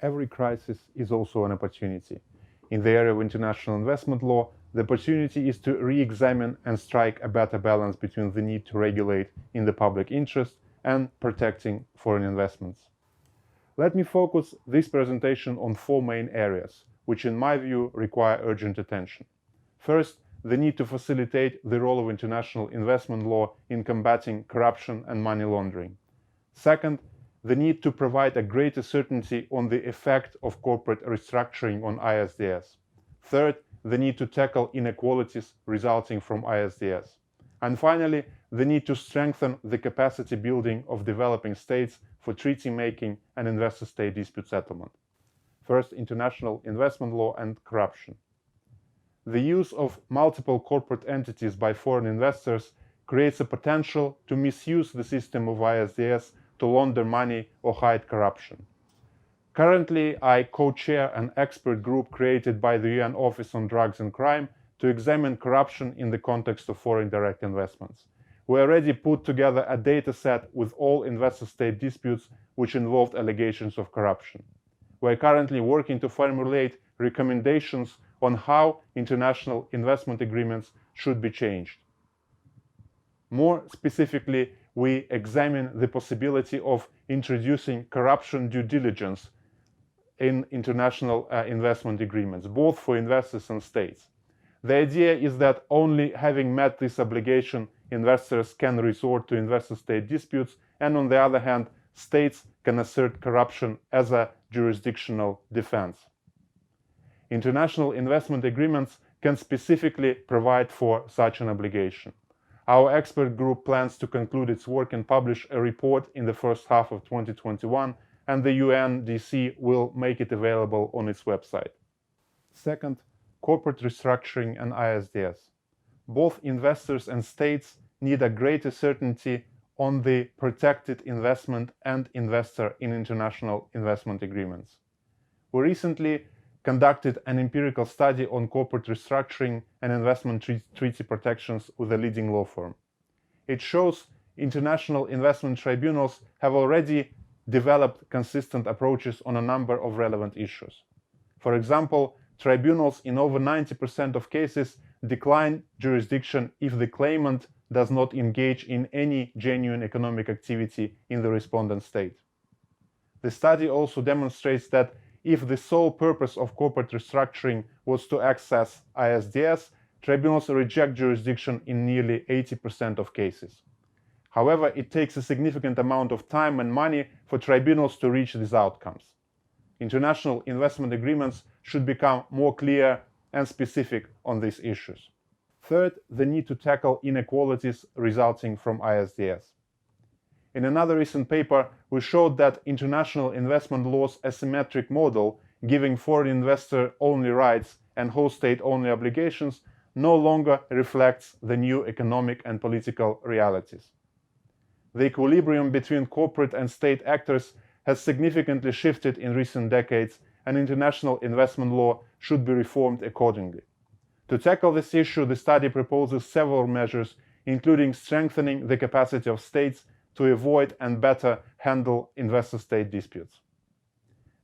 Every crisis is also an opportunity. In the area of international investment law, the opportunity is to re-examine and strike a better balance between the need to regulate in the public interest and protecting foreign investments. Let me focus this presentation on four main areas, which in my view require urgent attention. First, the need to facilitate the role of international investment law in combating corruption and money laundering. Second, the need to provide a greater certainty on the effect of corporate restructuring on ISDS. Third, the need to tackle inequalities resulting from ISDS. And finally, the need to strengthen the capacity building of developing states for treaty making and investor-state dispute settlement. First, international investment law and corruption. The use of multiple corporate entities by foreign investors creates a potential to misuse the system of ISDS to launder money or hide corruption. Currently, I co-chair an expert group created by the UN Office on Drugs and Crime to examine corruption in the context of foreign direct investments. We already put together a data set with all investor-state disputes which involved allegations of corruption. We are currently working to formulate recommendations on how international investment agreements should be changed. More specifically, we examine the possibility of introducing corruption due diligence in international investment agreements, both for investors and states. The idea is that only having met this obligation, investors can resort to investor-state disputes, and on the other hand, states can assert corruption as a jurisdictional defense. International investment agreements can specifically provide for such an obligation. Our expert group plans to conclude its work and publish a report in the first half of 2021, and the UNDC will make it available on its website. Second, corporate restructuring and ISDS. Both investors and states need a greater certainty on the protected investment and investor in international investment agreements. We recently conducted an empirical study on corporate restructuring and investment treaty protections with a leading law firm. It shows international investment tribunals have already developed consistent approaches on a number of relevant issues. For example, tribunals in over 90% of cases decline jurisdiction if the claimant does not engage in any genuine economic activity in the respondent state. The study also demonstrates that if the sole purpose of corporate restructuring was to access ISDS, tribunals reject jurisdiction in nearly 80% of cases. However, it takes a significant amount of time and money for tribunals to reach these outcomes. International investment agreements should become more clear and specific on these issues. Third, the need to tackle inequalities resulting from ISDS. In another recent paper, we showed that international investment law's asymmetric model, giving foreign investor only rights and host state only obligations, no longer reflects the new economic and political realities. The equilibrium between corporate and state actors has significantly shifted in recent decades, and international investment law should be reformed accordingly. To tackle this issue, the study proposes several measures, including strengthening the capacity of states to avoid and better handle investor-state disputes.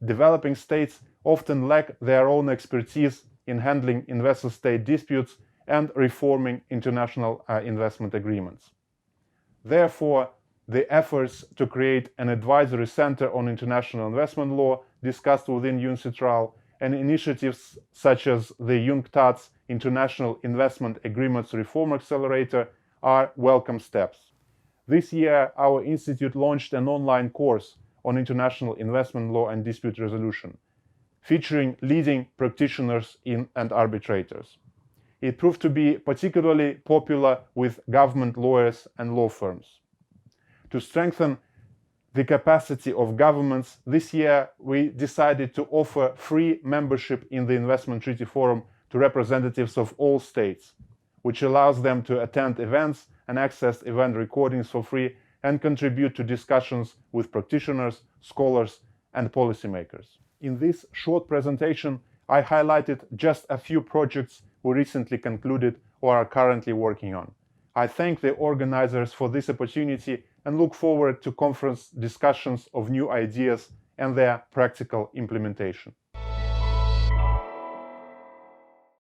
Developing states often lack their own expertise in handling investor-state disputes and reforming international investment agreements. Therefore, the efforts to create an advisory center on international investment law discussed within UNCTAD and initiatives such as the UNCTAD's International Investment Agreements Reform Accelerator are welcome steps. This year, our institute launched an online course on international investment law and dispute resolution, featuring leading practitioners and arbitrators. It proved to be particularly popular with government lawyers and law firms. To strengthen the capacity of governments, this year we decided to offer free membership in the Investment Treaty Forum to representatives of all states, which allows them to attend events and access event recordings for free and contribute to discussions with practitioners, scholars, and policymakers. In this short presentation, I highlighted just a few projects we recently concluded or are currently working on. I thank the organizers for this opportunity and look forward to conference discussions of new ideas and their practical implementation.